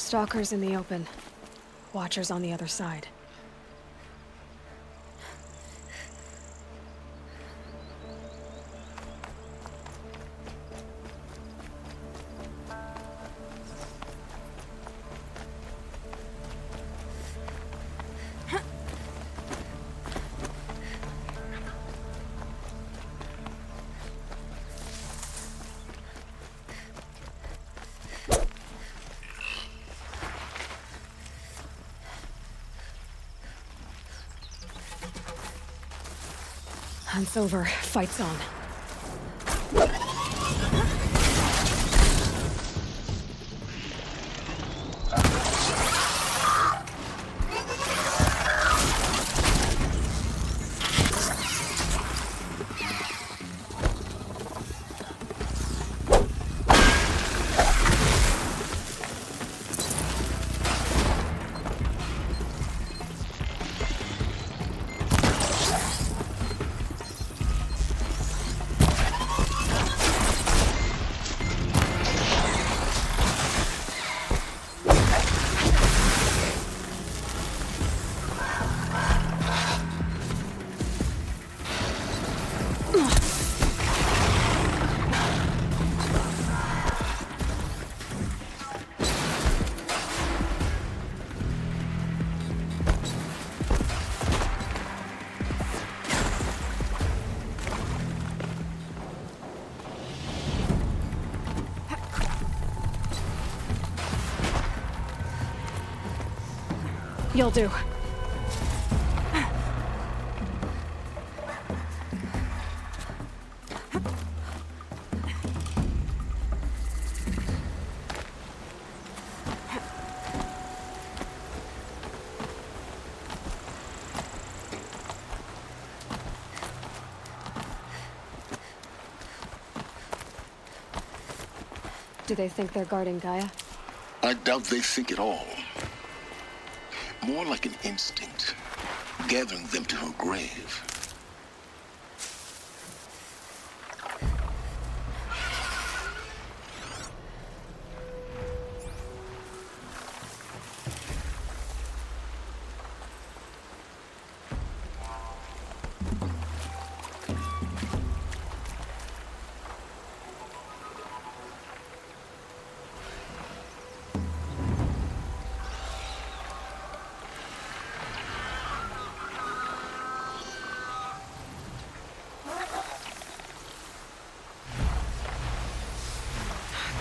Stalkers in the open. Watchers on the other side. Hunt's over. Fight's on. You'll do. Do they think they're guarding Gaia? I doubt they think at all. More like an instinct, gathering them to her grave.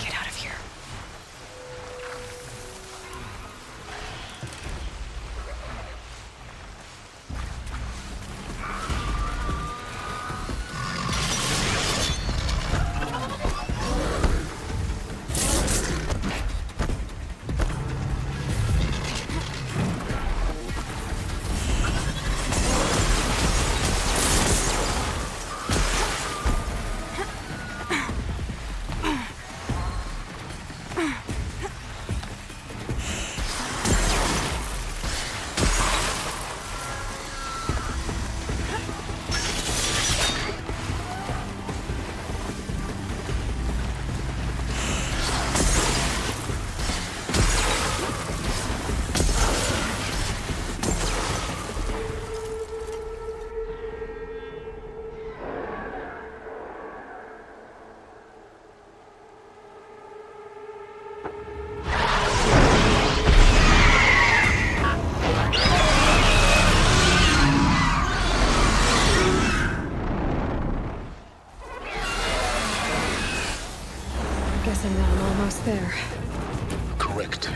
Get out of here. Guessing that I'm almost there. Correct.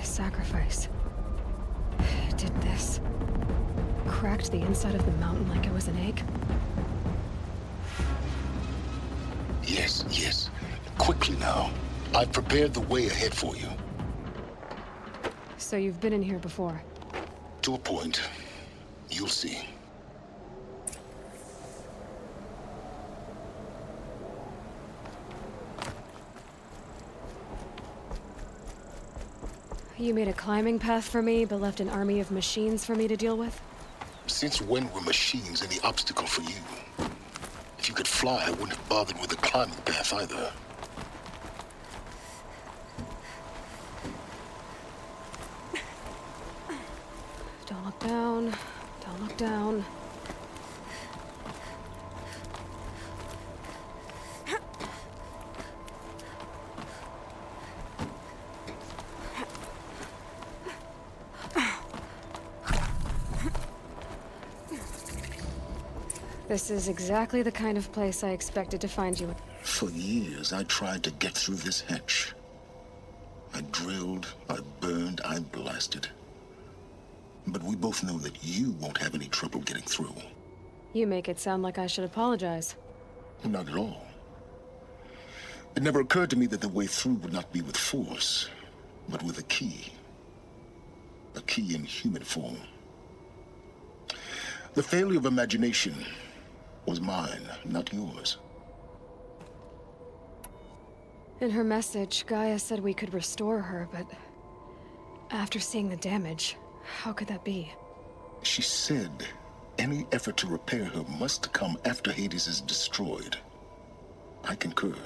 Sacrifice. It did this. cracked the inside of the mountain like it was an egg? Yes, yes. Quickly now. I've prepared the way ahead for you. So you've been in here before? To a point. You'll see. You made a climbing path for me, but left an army of machines for me to deal with? Since when were machines any obstacle for you? If you could fly, I wouldn't have bothered with the climbing path either. Don't look down. Don't look down. This is exactly the kind of place I expected to find you in. For years, I tried to get through this hatch. I drilled, I burned, I blasted. But we both know that you won't have any trouble getting through. You make it sound like I should apologize. Not at all. It never occurred to me that the way through would not be with force, but with a key. A key in human form. The failure of imagination was mine, not yours. In her message, Gaia said we could restore her, but after seeing the damage, how could that be? She said any effort to repair her must come after Hades is destroyed. I concur.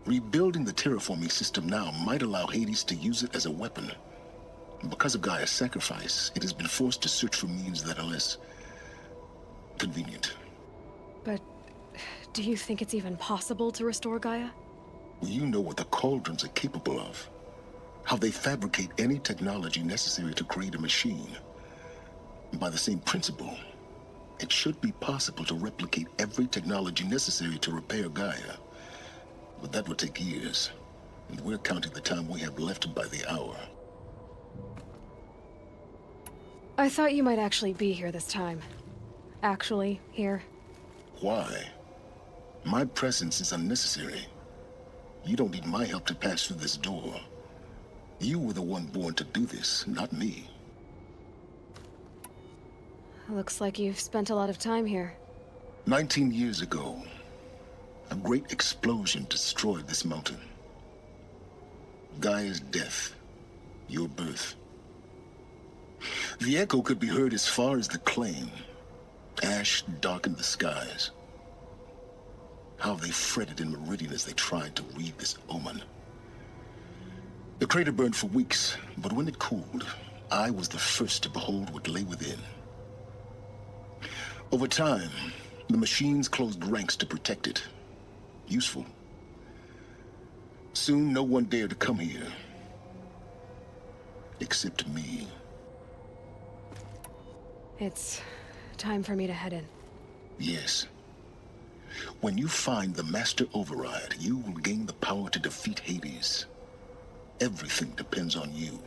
Rebuilding the terraforming system now might allow Hades to use it as a weapon. Because of Gaia's sacrifice, it has been forced to search for means that are less convenient. But do you think it's even possible to restore Gaia? You know what the Cauldrons are capable of. How they fabricate any technology necessary to create a machine. By the same principle, it should be possible to replicate every technology necessary to repair Gaia. But that would take years, and we're counting the time we have left by the hour. I thought you might actually be here this time. Actually, here. Why? My presence is unnecessary. You don't need my help to pass through this door. You were the one born to do this, not me. Looks like you've spent a lot of time here. 19 years ago, a great explosion destroyed this mountain. Gaia's death, your birth. The echo could be heard as far as the claim. Ash darkened the skies. How they fretted in Meridian as they tried to read this omen. The crater burned for weeks, but when it cooled, I was the first to behold what lay within. Over time, the machines closed ranks to protect it. Useful. Soon, no one dared to come here. Except me. It's time for me to head in. Yes. When you find the Master Override, you will gain the power to defeat Hades. Everything depends on you.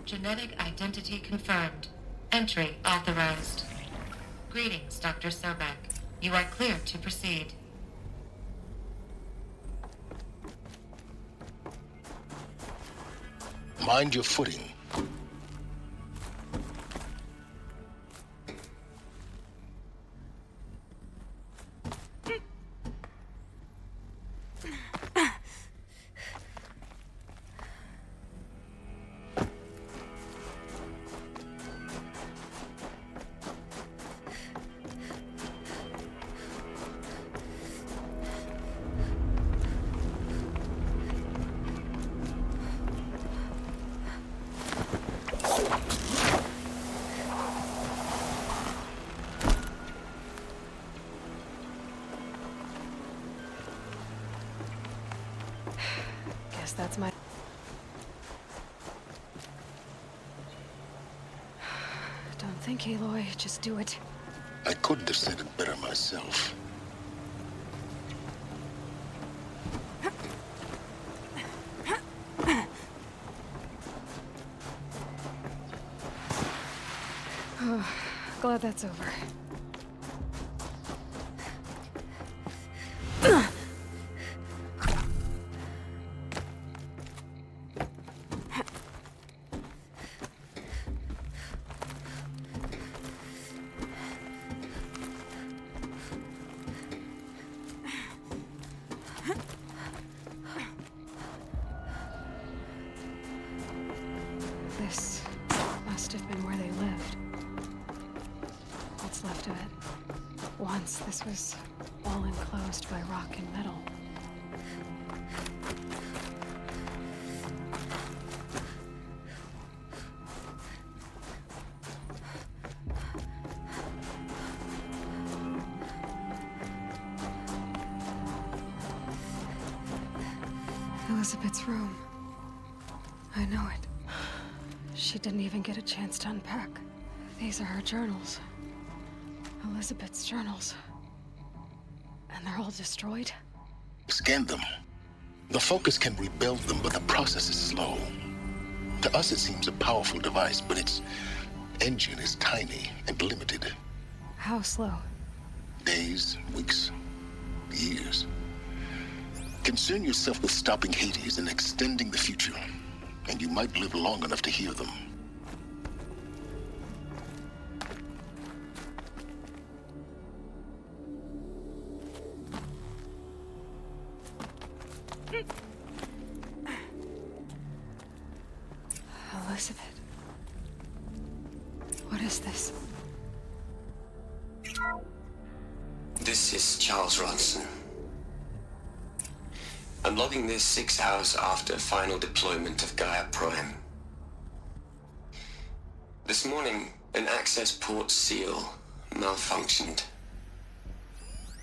Genetic identity confirmed. Entry authorized. Greetings, Dr. Sobek. You are cleared to proceed. Mind your footing. Guess that's my... Don't think, Aloy. Just do it. I couldn't have said it better myself. Glad that's over. This must have been where they lived. What's left of it. Once, this was all enclosed by rock and metal. Elizabeth's room. I know it. She didn't even get a chance to unpack. These are her journals. Elizabeth's journals. And they're all destroyed? Scan them. The Focus can rebuild them, but the process is slow. To us, it seems a powerful device, but its engine is tiny and limited. How slow? Days, weeks, years. Concern yourself with stopping Hades and extending the future, and you might live long enough to hear them. Elizabeth. What is this? This is Charles Ronson. I'm logging this 6 hours after final deployment of Gaia Prime. This morning, an access port seal malfunctioned.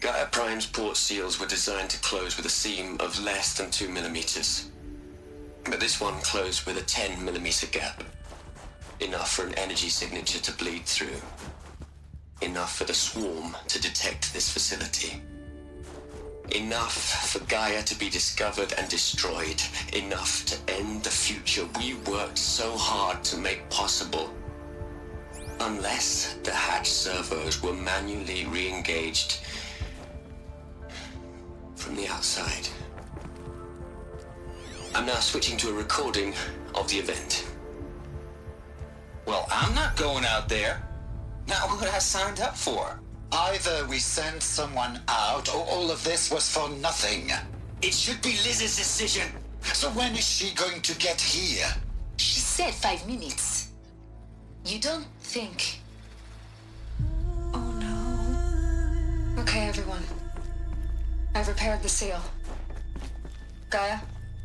Gaia Prime's port seals were designed to close with a seam of less than 2 millimeters. But this one closed with a 10 millimeter gap. Enough for an energy signature to bleed through. Enough for the swarm to detect this facility. Enough for Gaia to be discovered and destroyed. Enough to end the future we worked so hard to make possible. Unless the hatch servos were manually re-engaged from the outside. I'm now switching to a recording of the event. Well, I'm not going out there. Not what I signed up for. Either we send someone out, or all of this was for nothing. It should be Liz's decision. So when is she going to get here? She said 5 minutes. You don't think... Oh no. Okay, everyone. I've repaired the seal. Gaia?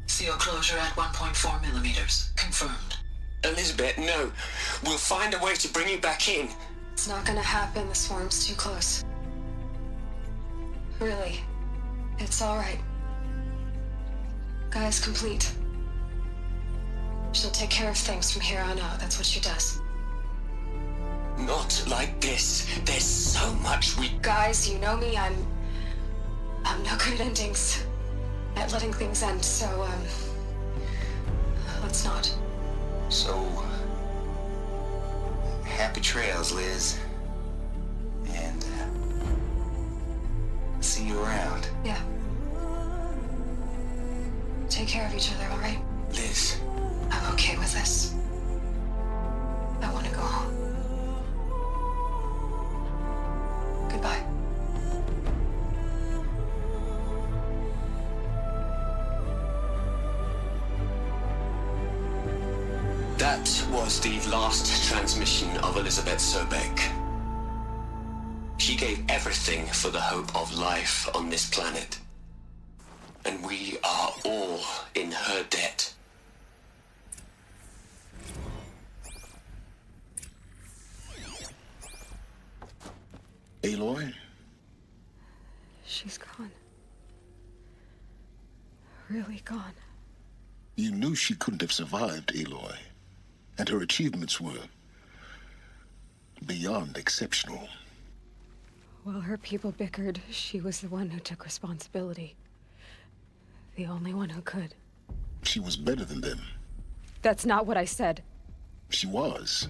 Seal closure at 1.4 millimeters. Confirmed. Elizabeth, no. We'll find a way to bring you back in. It's not gonna happen. The swarm's too close. Really. It's alright. Gaia's complete. She'll take care of things from here on out. That's what she does. Not like this. There's so much we... Guys, you know me. I'm no good at endings. At letting things end, so, let's not. So... happy trails, Liz. And, see you around. Yeah. Take care of each other, alright? Liz. I'm okay with this. I want to go home. Goodbye. That was the last transmission of Elizabeth Sobek. She gave everything for the hope of life on this planet. And we are all in her debt. Aloy? She's gone. Really gone. You knew she couldn't have survived, Aloy. And her achievements were beyond exceptional. While her people bickered, she was the one who took responsibility. The only one who could. She was better than them. That's not what I said. She was.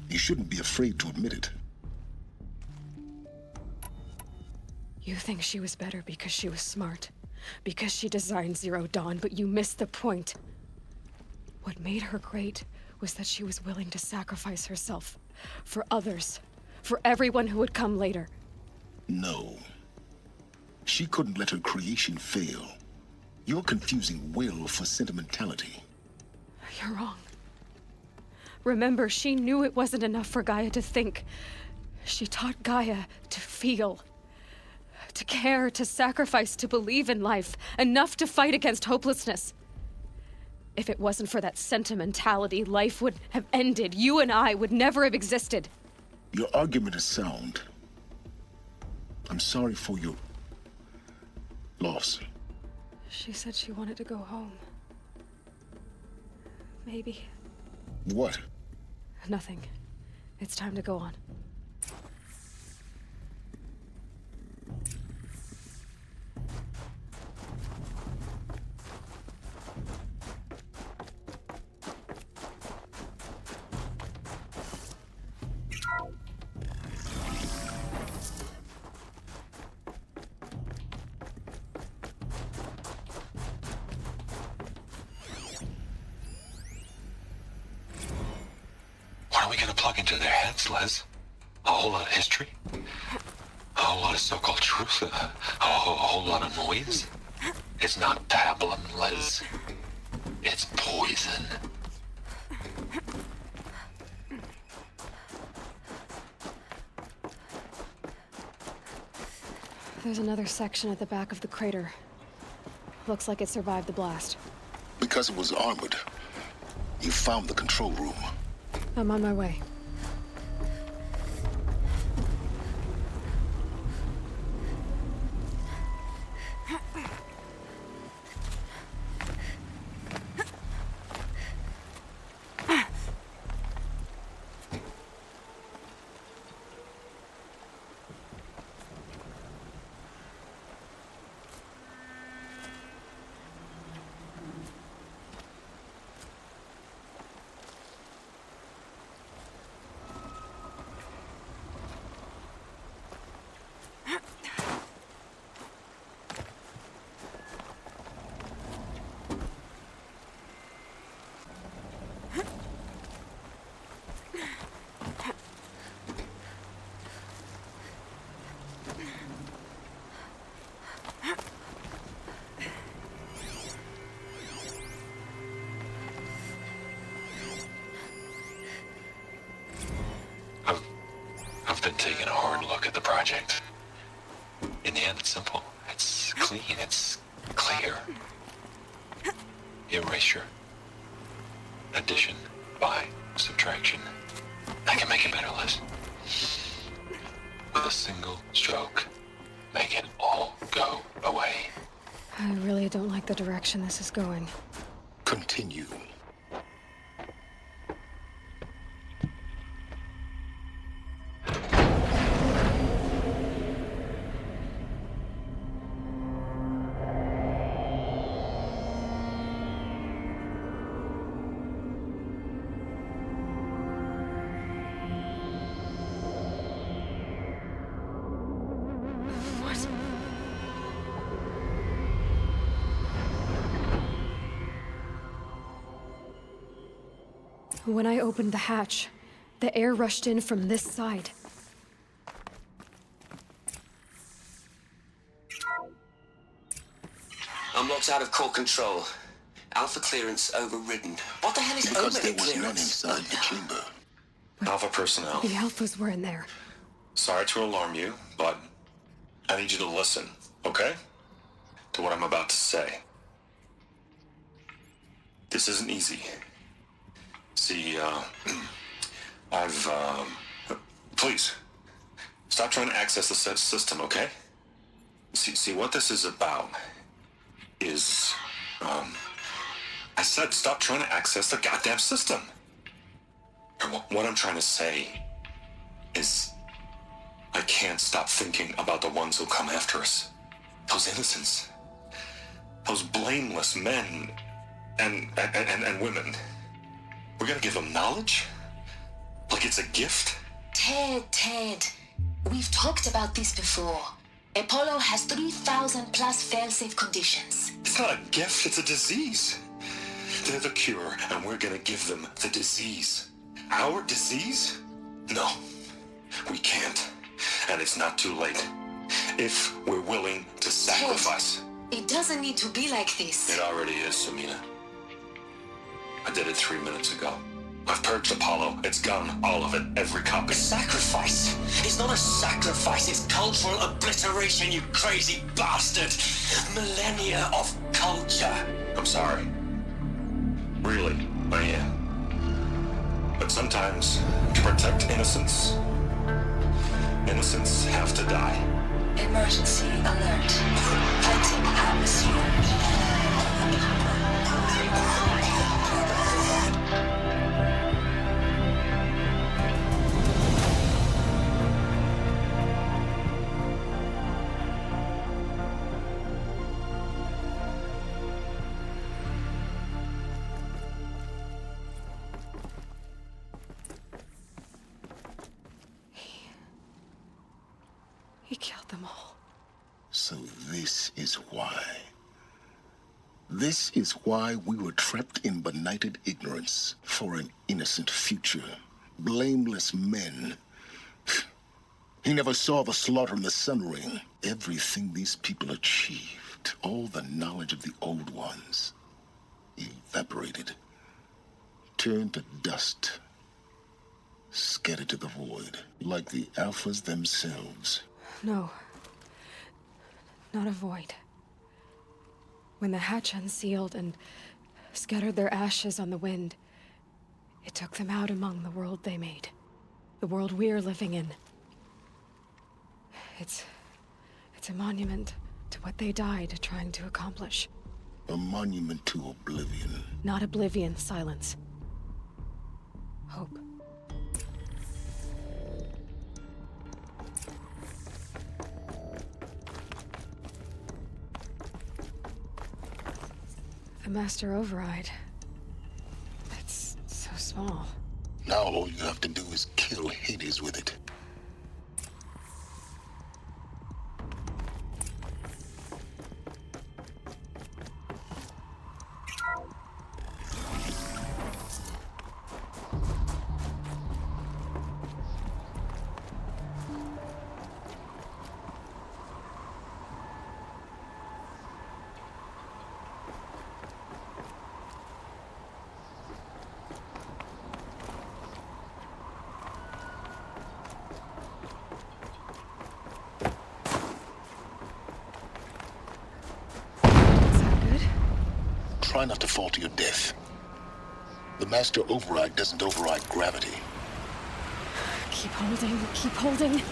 You shouldn't be afraid to admit it. You think she was better because she was smart, because she designed Zero Dawn, but you missed the point. What made her great was that she was willing to sacrifice herself for others, for everyone who would come later. No. She couldn't let her creation fail. You're confusing will for sentimentality. You're wrong. Remember, she knew it wasn't enough for Gaia to think. She taught Gaia to feel. To care, to sacrifice, to believe in life. Enough to fight against hopelessness. If it wasn't for that sentimentality, life would have ended. You and I would never have existed. Your argument is sound. I'm sorry for your loss. She said she wanted to go home. Maybe. What? Nothing. It's time to go on. What are we gonna plug into their heads, Les? A whole lot of history? A whole lot of so-called truth? A whole lot of noise? It's not pablum, Les. It's poison. There's another section at the back of the crater. Looks like it survived the blast. Because it was armored. You found the control room. I'm on my way. I've been taking a hard look at the project. In the end, it's simple. It's clean. It's clear. Erasure. Addition. By. Subtraction. I can make it better, Liz. With a single stroke. Make it all go away. I really don't like the direction this is going. Continue. When I opened the hatch, the air rushed in from this side. Unlocked out of core control. Alpha clearance overridden. What the hell is Because there overridden was none clearance? inside the chamber. Alpha personnel. The Alphas were in there. Sorry to alarm you, but I need you to listen, okay? To what I'm about to say. This isn't easy. See, please, stop trying to access the said system, okay? See, what this is about is, I said stop trying to access the goddamn system. And what I'm trying to say is, I can't stop thinking about the ones who'll come after us. Those innocents. Those blameless men and women. We're gonna give them knowledge? Like it's a gift? Ted, we've talked about this before. Apollo has 3,000 plus fail-safe conditions. It's not a gift, it's a disease. They're the cure, and we're gonna give them the disease. Our disease? No, we can't. And it's not too late. If we're willing to sacrifice. It doesn't need to be like this. It already is, Samina. I did it 3 minutes ago. I've purged Apollo. It's gone. All of it. Every copy. Sacrifice? It's not a sacrifice, it's cultural obliteration, you crazy bastard! Millennia of culture! I'm sorry. Really, I am. But sometimes, to protect innocence, innocents have to die. Emergency alert. Fighting atmosphere. He killed them all. So this is why. This is why we were trapped in benighted ignorance for an innocent future. Blameless men. He never saw the slaughter in the Sun Ring. Everything these people achieved, all the knowledge of the old ones, evaporated, turned to dust, scattered to the void, like the Alphas themselves. No. Not a void. When the hatch unsealed and scattered their ashes on the wind, it took them out among the world they made. The world we're living in. It's a monument to what they died trying to accomplish. A monument to oblivion. Not oblivion, silence. Hope. The Master Override. It's so small. Now all you have to do is kill Hades with it. Try not to fall to your death. The Master Override doesn't override gravity. Keep holding, keep holding.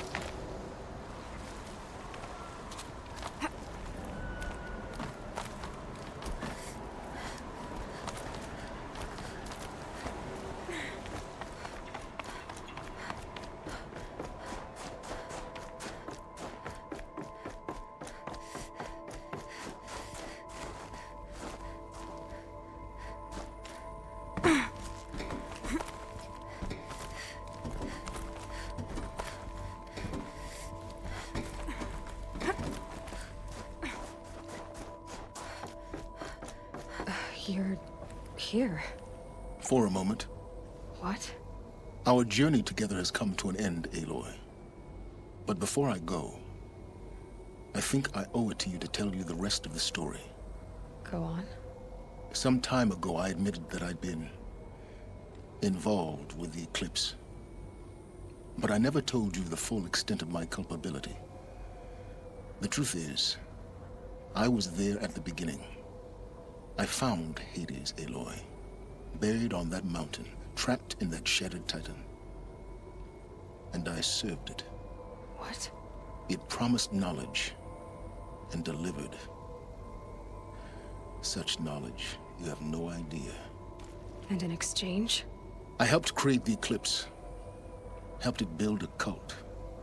You're here. For a moment. What? Our journey together has come to an end, Aloy. But before I go, I think I owe it to you to tell you the rest of the story. Go on. Some time ago, I admitted that I'd been involved with the eclipse. But I never told you the full extent of my culpability. The truth is, I was there at the beginning. I found Hades, Aloy, buried on that mountain, trapped in that shattered titan. And I served it. What? It promised knowledge and delivered. Such knowledge, you have no idea. And in exchange? I helped create the eclipse. Helped it build a cult,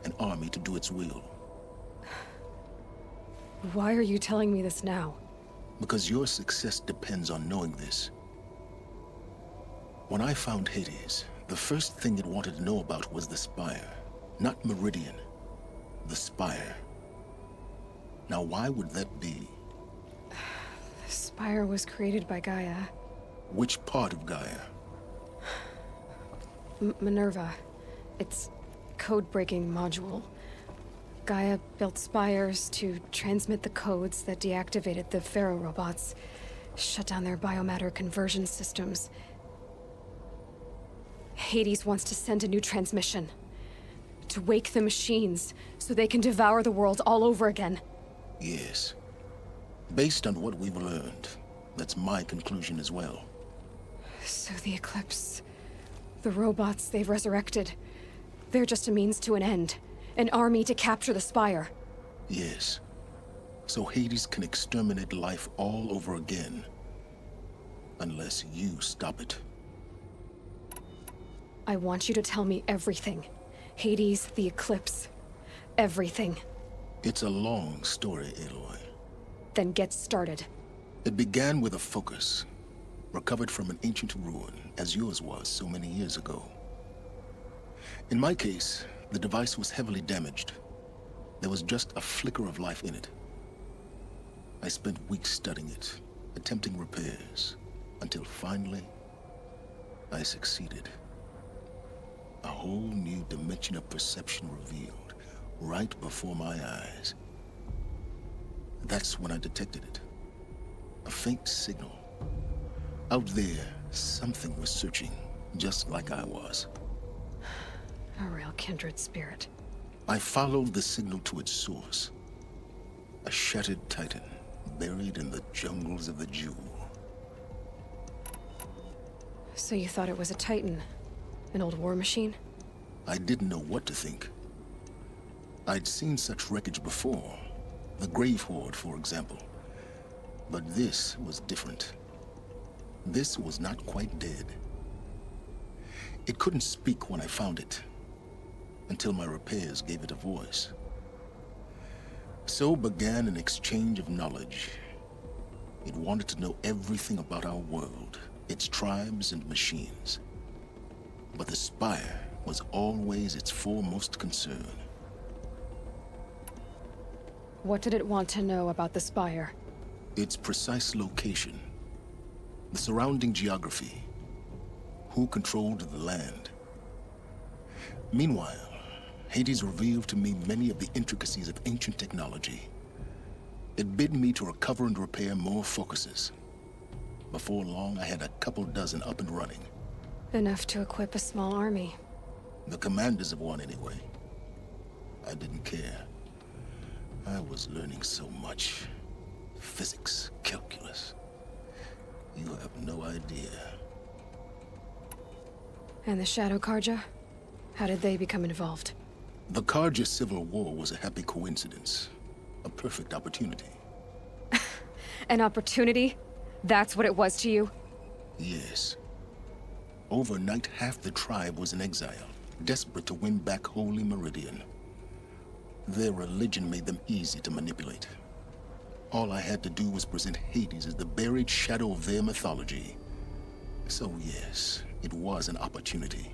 an army to do its will. Why are you telling me this now? Because your success depends on knowing this. When I found Hades, the first thing it wanted to know about was the Spire. Not Meridian. The Spire. Now, why would that be? The Spire was created by Gaia. Which part of Gaia? Minerva. Its code-breaking module. Gaia built spires to transmit the codes that deactivated the Pharaoh robots, shut down their biomatter conversion systems. Hades wants to send a new transmission. To wake the machines, so they can devour the world all over again. Yes. Based on what we've learned, that's my conclusion as well. So the Eclipse... the robots they've resurrected... they're just a means to an end. An army to capture the Spire. Yes. So Hades can exterminate life all over again. Unless you stop it. I want you to tell me everything. Hades, the Eclipse. Everything. It's a long story, Aloy. Then get started. It began with a focus. Recovered from an ancient ruin, as yours was so many years ago. In my case, the device was heavily damaged. There was just a flicker of life in it. I spent weeks studying it, attempting repairs, until finally, I succeeded. A whole new dimension of perception revealed, right before my eyes. That's when I detected it. A faint signal. Out there, something was searching, just like I was. A real kindred spirit. I followed the signal to its source. A shattered titan, buried in the jungles of the Jewel. So you thought it was a titan? An old war machine? I didn't know what to think. I'd seen such wreckage before. The Grave Horde, for example. But this was different. This was not quite dead. It couldn't speak when I found it, until my repairs gave it a voice. So began an exchange of knowledge. It wanted to know everything about our world, its tribes and machines. But the Spire was always its foremost concern. What did it want to know about the Spire? Its precise location, the surrounding geography, who controlled the land. Meanwhile, Hades revealed to me many of the intricacies of ancient technology. It bid me to recover and repair more focuses. Before long, I had a couple dozen up and running. Enough to equip a small army. The commanders of one, anyway. I didn't care. I was learning so much. Physics, calculus. You have no idea. And the Shadow Karja? How did they become involved? The Karja Civil War was a happy coincidence. A perfect opportunity. An opportunity? That's what it was to you? Yes. Overnight, half the tribe was in exile, desperate to win back Holy Meridian. Their religion made them easy to manipulate. All I had to do was present Hades as the buried shadow of their mythology. So yes, it was an opportunity.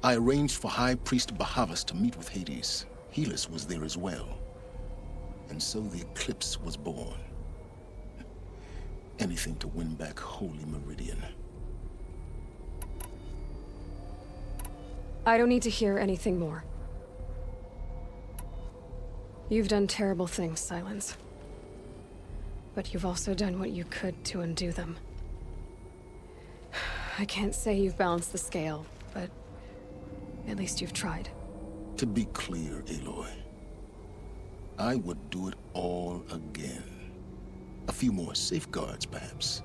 I arranged for High Priest Bahavas to meet with Hades. Helis was there as well. And so the Eclipse was born. Anything to win back Holy Meridian. I don't need to hear anything more. You've done terrible things, Silence. But you've also done what you could to undo them. I can't say you've balanced the scale, but at least you've tried. To be clear, Aloy, I would do it all again. A few more safeguards, perhaps,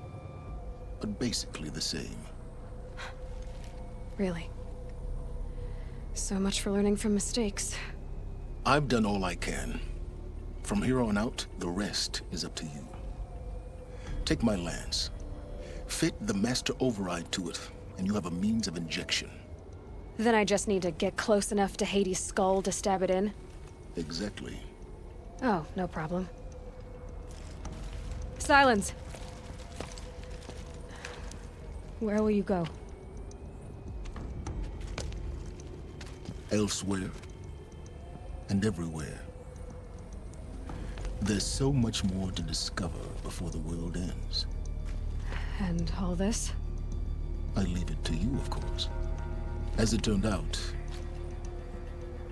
but basically the same. Really? So much for learning from mistakes. I've done all I can. From here on out, the rest is up to you. Take my lance. Fit the master override to it, and you have a means of injection. Then I just need to get close enough to Hades' skull to stab it in? Exactly. Oh, no problem. Silence! Where will you go? Elsewhere. And everywhere. There's so much more to discover before the world ends. And all this? I leave it to you, of course. As it turned out,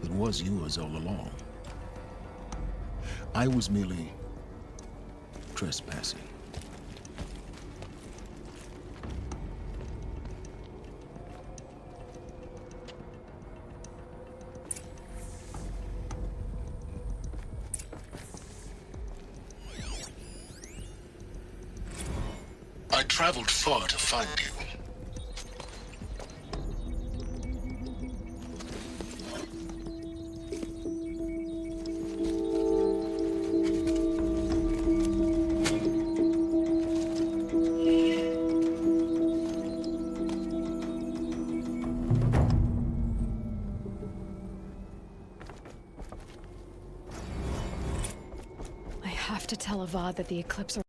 it was yours all along. I was merely trespassing. I traveled far to find you. I have to tell Avad that the Eclipse